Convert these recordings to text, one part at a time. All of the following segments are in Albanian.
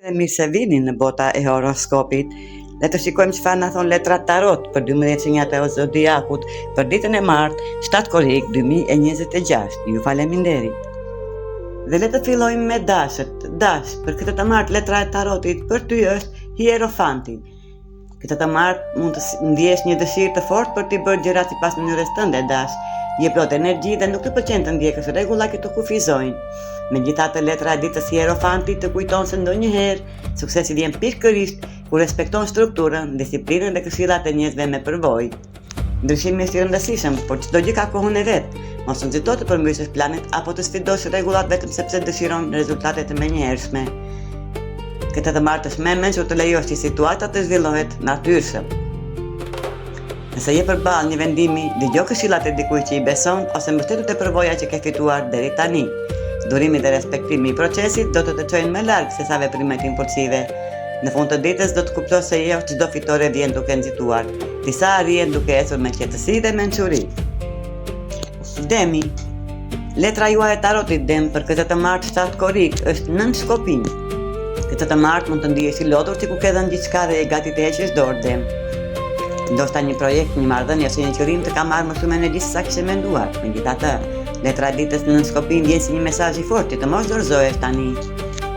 Mirë se vini në bota e horoskopit. Le të shikojmë çfarë na thon letrat tarot për 12 shenjat e zodiakut për ditën e martë, 7 korrik 2026. Ju faleminderit. Dhe le të fillojmë me dashët. Dash, për këtë të martë letra e tarotit për ty është Hierofanti. Këtë të martë mund të ndjesh një dëshirë të fortë për t'i bërë gjërat sipas mënyrës tënde, dash. Je plot energji dhe nuk të pëlqen të ndjekësh rregulla që të kufizojnë. Megjithatë, letra e ditës Hierofanti të kujton se ndonjëherë suksesi vjen pikërisht kur respekton strukturën, disiplinën dhe këshillat e njerëzve me përvojë. Ndryshimi është i rëndësishëm, por çdo gjë ka kohën e vet. Mos u nxito të përmbysësh planet apo të sfidosh rregullat vetëm sepse dëshiron rezultate të menjëhershme. Këtë të martë është më mençur të lejosh që situata të zhvillohet natyrshëm. Nëse je përballë një vendimi, dëgjoj këshillat e dikujt që i beson ose mbështetu te përvoja që ke fituar deri tani. Durimi dhe respektimi i procesit do të çojnë më larg se sa veprimet impulsive. Në fund të ditës do të kuptosh se jo çdo fitore vjen duke nxituar. Disa arrihen duke ecur me qetësi dhe mençuri. Demi. Letra juaj e tarotit Dem për këtë të martë 7 korrik është 9 shkopinj. Këtë të martë mund të ndihesh i lodhur sikur ke dhënë gjithçka dhe je gati të heqësh dorë Dem. Ndoshta një projekt, një marrëdhënie ose një qëllim të ka marrë më shumë energji se sa kishe menduar. Megjithatë, letra e ditës në shkopin vjen si një mesazh i fortë që të mos dorëzohesh tani.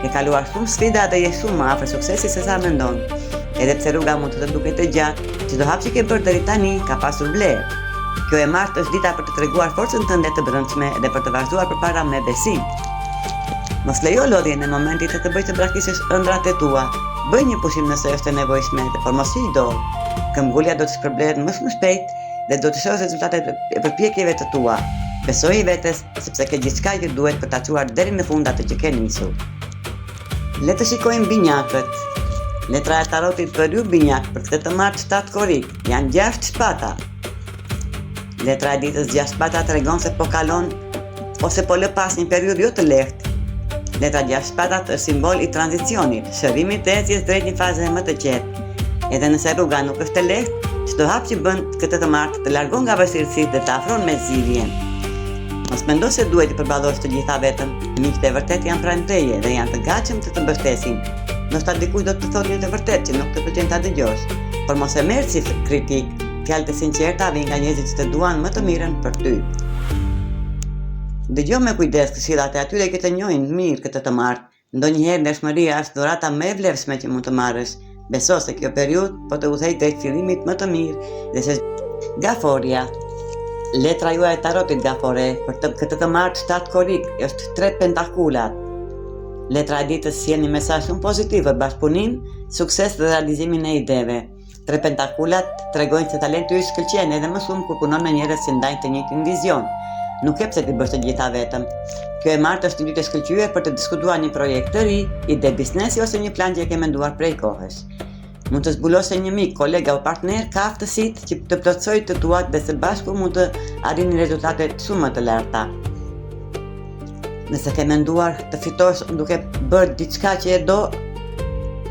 Ke kaluar shumë sfida dhe je shumë më afër suksesi se sa mendon. Edhe pse rruga mund të duket e gjatë, çdo hap që ke bërë deri tani ka pasur vlerë. Kjo e martë është dita për të treguar forcën tënde të brendshme dhe për të vazhduar përpara me besim. Mos lejo lodhjen në momentit të bëj të braktisësh ëndrat e tua. Bëj një pushim nëse është e nevojshme, por mos hiq dorë. Këmbgulja do të shpërblehet më shpejt dhe do të shohësh rezultatet e përpjekjeve të tua. Besoj i vetes sepse ke gjithçka që duhet për ta çuar deri në fund atë që ke nisur. Le të shikojmë binjakët. Letra e tarotit për ju binjak për këtë të martë 7 korrik janë 6 shpata. Letra e ditës 6 shpata tregon se po kalon ose po lë pas një periudhë jo të lehtë. Letra 6 shpatat është simbol i tranzicionit, shërimit të ecjes drejt një faze më të qetë. Edhe nëse rruga nuk është e lehtë, çdo hap që bën këtë të martë të largon nga vështirësitë dhe të afron me zgjidhjen. Mos mendo se duhet të përballosh të gjitha vetëm. Miqtë e vërtet janë pranë teje dhe janë të gatshëm të mbështesin. Ndoshta dikush do të thotë të vërtet që nuk të pëlqen ta dëgjosh, por mos e merr si kritik. Fjalët e sinqerta vijnë nga njerëzit që të duan më të mirën për ty. Dëgjoj me kujdes këshillat e atyre që të njohin mirë këtë të martë. Ndonjëherë ndeshmëria është dhurata më e vlefshme që mund të marrësh. Beso se kjo periudhë po të udhëhej drejt fillimit më të mirë dhe se Gaforia. Letra juaj e tarotit Gafore për këtë të martë 7 korrik është 3 pentakulat. Letra e ditës sjell një mesazh shumë pozitiv për bashkëpunim, sukses dhe realizimin e ideve. 3 pentakulat tregojnë se talenti yt shkëlqen edhe më shumë kur punon me njerëz që ndajnë të njëjtin vizion. Nuk e pse ti bësh të gjitha vetëm. Kjo e martë është një ditë e shkëlqyer për të diskutuar një projekt të ri, ide biznesi ose një plan që e ke menduar prej kohës. Mund të zbulosë një mik, kolega o partner ka aftësitë që të plotësojë të tuat dhe së bashku mund të arrini rezultate shumë më të larta. Nëse ke menduar të fitosh duke bërë diçka që e do,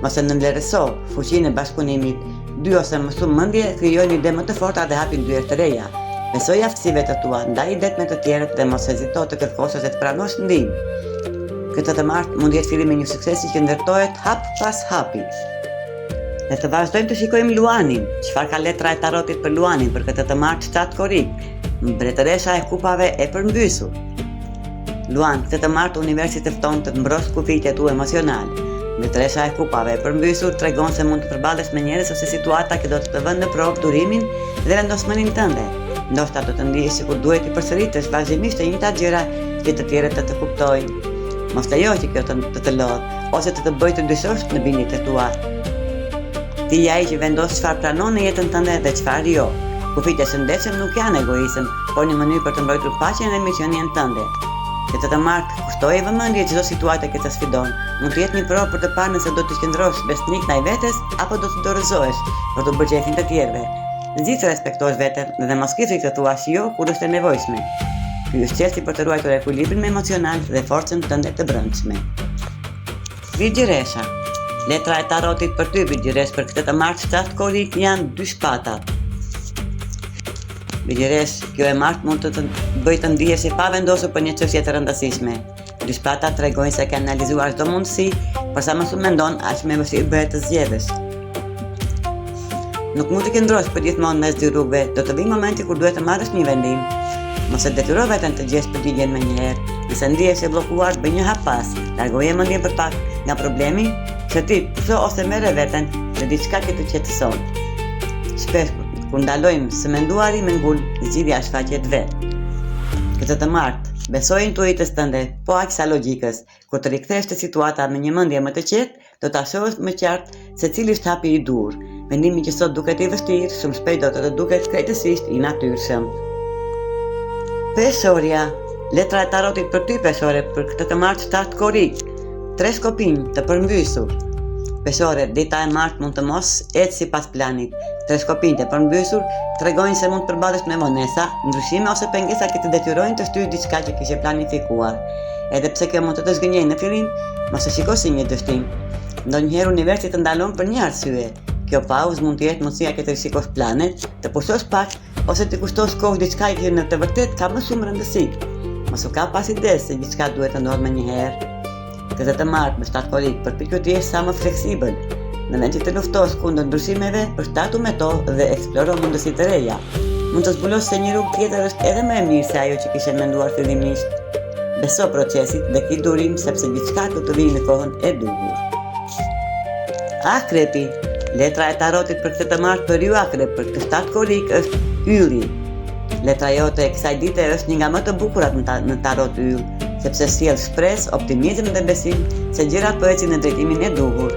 mos e nënvlerëso fuqinë e bashkëpunimit. 2 ose më shumë mendje krijojnë ide më të forta dhe hapin dyert të reja. Besoj aftësive të tua, ndaj idet me të tjerët dhe mos hezito të kërkosh ose të pranosh ndihmë. Këtë të martë mund jetë fillimi një suksesi që ndërtohet hap pas hapi. Ne të vazhdojmë të shikojmë Luanin. Çfarë ka letra e tarotit për Luanin për këtë të martë 7 korrik? Mbretëresha e kupave e përmbysur. Luan, këtë të martë universi të fton të mbrosh kufijtë tu emocionale. Mbretëresha e kupave e përmbysur tregon se mund të përballesh me njerëz ose situata që do të vënë në provë durimin dhe vendosmërinë tënde. Ndoshta do të ndihesh sikur duhet të përsëritësh vazhdimisht të njëjtat gjëra që të tjerët të kuptojnë. Mos lejo që kjo të lodhë ose të bëjë të dyshosh në bindjet e tua. Ti je ai që vendos çfarë pranon në jetën tënde dhe çfarë jo. Kufijtë e shëndetshëm nuk janë egoizëm, por një mënyrë për të mbrojtur paqen dhe misionin tënde. Këtë të martë kushtoje vëmendje çdo situatë që të sfidon. Mund të jetë një provë për të parë nëse do të qëndrosh besnik ndaj vetes apo do të dorëzohesh për të bërë qefin të tjerëve. Zgjidh të respektosh veten dhe mos ke frikë të thuash jo kur është e nevojshme. Ky është çelësi për të ruajtur ekuilibrin emocional dhe forcën tënde të brendshme. Vigjiresha. Letra e tarotit për ty Vigjiresh për këtë të martë 7 korrik janë 2 shpatat. Vigjiresh, kjo e martë mund të bëjë të ndihesh i pavendosur për një çështje të rëndësishme. Dy shpatat tregojnë se kanë analizuar çdo mundësi, Por sa më shumë mendon, aq më vështirë bëhet të zgjedhësh. Nuk mund të qëndrosh përgjithmonë mes dy rrugëve, do të vijë momenti kur duhet të marrësh një vendim. Mos e detyro veten të gjesh përgjigjen menjëherë. Nëse ndihesh e bllokuar, bëj një hap pas. Largoje mendjen për pak nga problemi, që ti pusho ose merre veten në diçka që të qetëson. Shpesh kur ndalojmë së menduari me ngul, zgjidhja shfaqet vetë. Këtë të martë, besoj intuitës tënde, po aq sa logjikës. Kur të rikthesh te situata me një mendje më të qetë, do ta shohësh më qartë se cili është hapi i dur. Mendimi që sot duket i vështirë, shumë shpejt do të duket krejtësisht i natyrshëm. Peshorja, letra e tarotit për ty peshore, për këtë të martë shtatë korik, 3 shkopinj të përmbysur. Peshore, dita e martë mund të mos ecë sipas planit. 3 shkopinj të përmbysur tregojnë se mund të përballesh me vonesa, ndryshime ose pengesa që të detyrojnë të shtysh diçka që kishe planifikuar. Edhe pse kjo mund të të zgënjejë në fillim, mos e shiko si një dështim. Ndonjëherë universi të ndalon për një arsye. Kjo pauzë mund të jetë mundësia që të rishikosh planet, të pushosh pak ose të kushtosh kohë diçka që në të vërtetë ka më shumë rëndësi. Mos u ka pas ide se diçka duhet të ndodhë menjëherë. Këtë të martë me shtatë korik, përpiqu të jesh sa më fleksibël. Në vend që të luftosh kundër ndryshimeve, përshtatu me to dhe eksploro mundësi të reja. Mund të zbulosh se një rrugë tjetër është edhe më e mirë se ajo që kishe menduar fillimisht. Beso procesit dhe ki durim sepse diçka do të vijë në kohën e duhur. Akrepi, letra e tarotit për këtë të martë për ju akrep për këtë shtatë korik është ylli. Letra jote e kësaj dite është një nga më të bukurat në tarot yll, sepse sjell shpresë, optimizëm dhe besim se gjërat po ecin në drejtimin e duhur.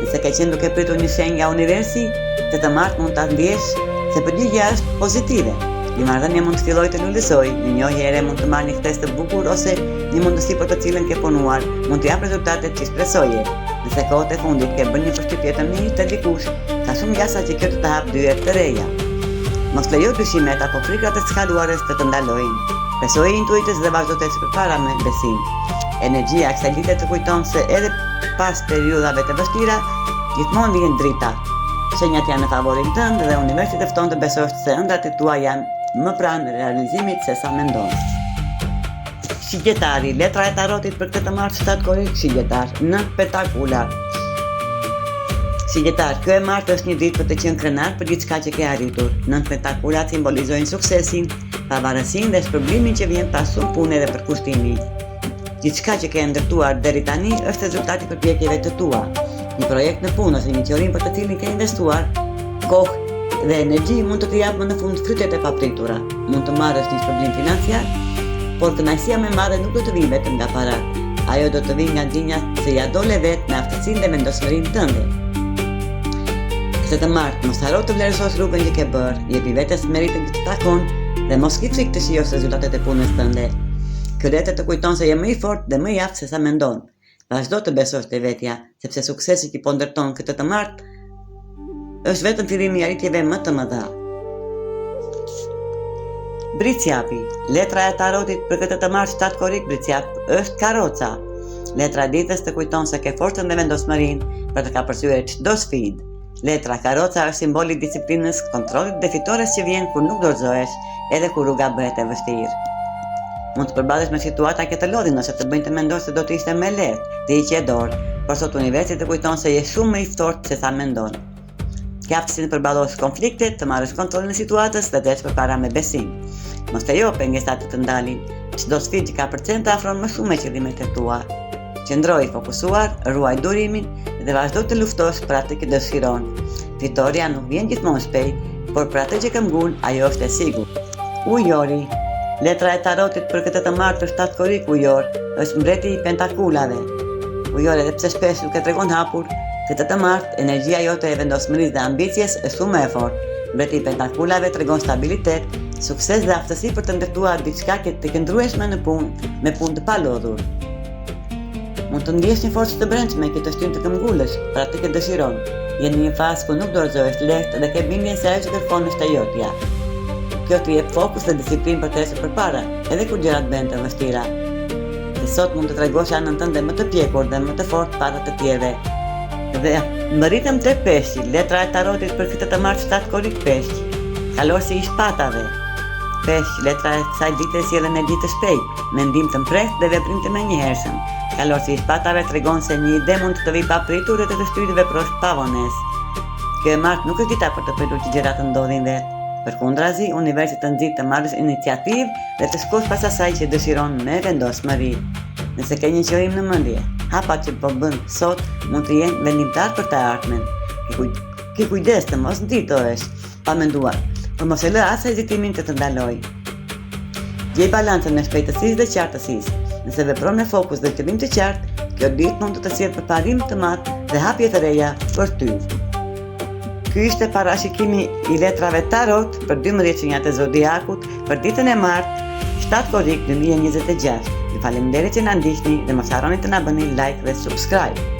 Nëse ke qenë duke pritur një shenjë nga universi, këtë të martë mund ta ndjesh se përgjigjja është pozitive. Një marrëdhënie mund të fillojë të lullësojë, një njohje ere mund të marrë një ktesë të bukur ose një mundësi për të cilën ke punuar, mund të jap rezultatet që shpresoje. Nëse kohët e fundit ke bërë një përshtypje të mirë të dikush, ka shumë gjasa që kjo të hap dyert të reja. Mos lejo dyshimet apo frikrat e skaluarës të të ndalojnë. Besoj intuitës dhe vazhdo të ecë përpara me besim. Energjia e kësaj dite të kujton se edhe pas periudhave të vështira, gjithmonë vjen drita. Shenjat janë në favorin tënd dhe universi të fton të besosh se ëndrat e tua janë më pranë realizimit se sa mendon. Shigjetari, letra e tarotit për këtë të martë shtatë korik, shigjetar, 9 pentakula. Shigjetar, kjo e martë është një ditë për të qenë krenar për diçka që ke arritur. 9 pentakulat simbolizojnë suksesin, pavarësinë dhe shpërblimin që vjen pas shumë pune dhe përkushtimi. Diçka që ke ndërtuar deri tani është rezultati përpjekjeve të tua. Një projekt në punë ose një teorim për të cilin ke investuar, kohë dhe energji mund të japë më në fund frytet e papritura. Mund të marrësh një shpërblim financiar, por kënaqësia më e madhe nuk do të vijë vetëm nga parat. Ajo do të vijë nga ndjenja se ja dole vetë me aftësinë dhe vendosmërinë tënde. Këtë të martë, mos haro të vlerësosh rrugën që ke bërë, jepi vetes meritën që të takon dhe mos ki frikë të shijosh rezultatet e punës tënde. Ky letër të kujton se je më i fortë dhe më i aftë se sa mendon. Vazhdo të besosh te vetja, sepse suksesi që po ndërton këtë të martë është vetëm fillimi i arritjeve më të mëdha. Bricjapi, letra e tarotit për këtë të martë shtatë korik bricjap është karoca. Letra e ditës të kujton se ke forcën dhe vendosmërinë për të kapërcyer çdo sfidë. Letra karoca është simboli i disiplinës, kontrollit dhe fitores që vjen kur nuk dorëzohesh, edhe kur rruga bëhet e vështirë. Mund të përballesh me situata që të lodhin ose të bëjnë të mendosh se do të ishte më lehtë, të hiqje dorë, por sot universi të kujton se je shumë më i fortë se sa mendon. Ke aftësinë të përballosh konfliktet, të marrësh kontrollin e situatës dhe të ecësh përpara me besim. Mos lejo pengesat të ndalin. Çdo sfidë që ka përcen të afron më shumë me qëllimet e tua. Qëndroj fokusuar, ruaj durimin dhe vazhdo të luftosh për atë që dëshiron. Fitoria nuk vjen gjithmonë shpejt, por për atë që ke ngul, ajo është e sigurt. Ujori, letra e tarotit për këtë të martë për shtatë korik ujor, është mbreti i pentakulave. Ujor, edhe pse shpesh nuk e tregon hapur, këtë të martë, energjia jote e vendosmërisë dhe ambicjes është shumë e fortë. Mbreti i pentakulave tregon stabilitet, sukses dhe aftësi për të ndërtuar diçka që të qëndrueshme në punë, me punë të palodhur. Mund të ndjesh një forcë të brendshme që të shtyn të këmbgullesh për atë që dëshiron. Je në një fazë ku nuk dorëzohesh lehtë dhe ke bindjen se ajo që kërkon është e jotja. Kjo të jep fokus dhe disiplinë për të ecur përpara, edhe kur gjërat bëhen të vështira. Dhe sot mund të tregosh anën tënde më të pjekur dhe më të fortë para të tjerëve. Dhe më rritëm te peshqi, letra e tarotit për këtë të martë shtatë korik peshq. Kalorsi i shpatave. Peshq, letra e kësaj dite sjell energji të shpejtë, mendim të mprehtë dhe veprim të menjëhershëm. Kalorësi i shpatave tregon se një ide mund të vijë papritur dhe të shtyjë veprosh pa vonesë. Kjo e martë nuk është dita për të pritur që gjërat të ndodhin vetë. Përkundrazi, universi të nxit të marrësh iniciativë dhe të shkosh pas asaj që dëshiron me vendosmëri. Nëse ke një qëllim në mendje, hapat që po bën sot mund të jenë vendimtar për të ardhmen. Ke kujdes të mos nditohesh pa menduar, por mos e lë as hezitimin të të ndalojë. Gjej balancën në shpejtësisë dhe qartësisë. Nëse vepron me fokus dhe qëllim të qartë, kjo ditë mund të sjellë përparim të madh dhe hapje të reja për ty. Ky ishte parashikimi i letrave tarot për 12 qenjat e zodiakut për ditën e martë, 7 korrik 2026. Ju faleminderit që na ndiqni dhe mos harroni të na bëni like dhe subscribe.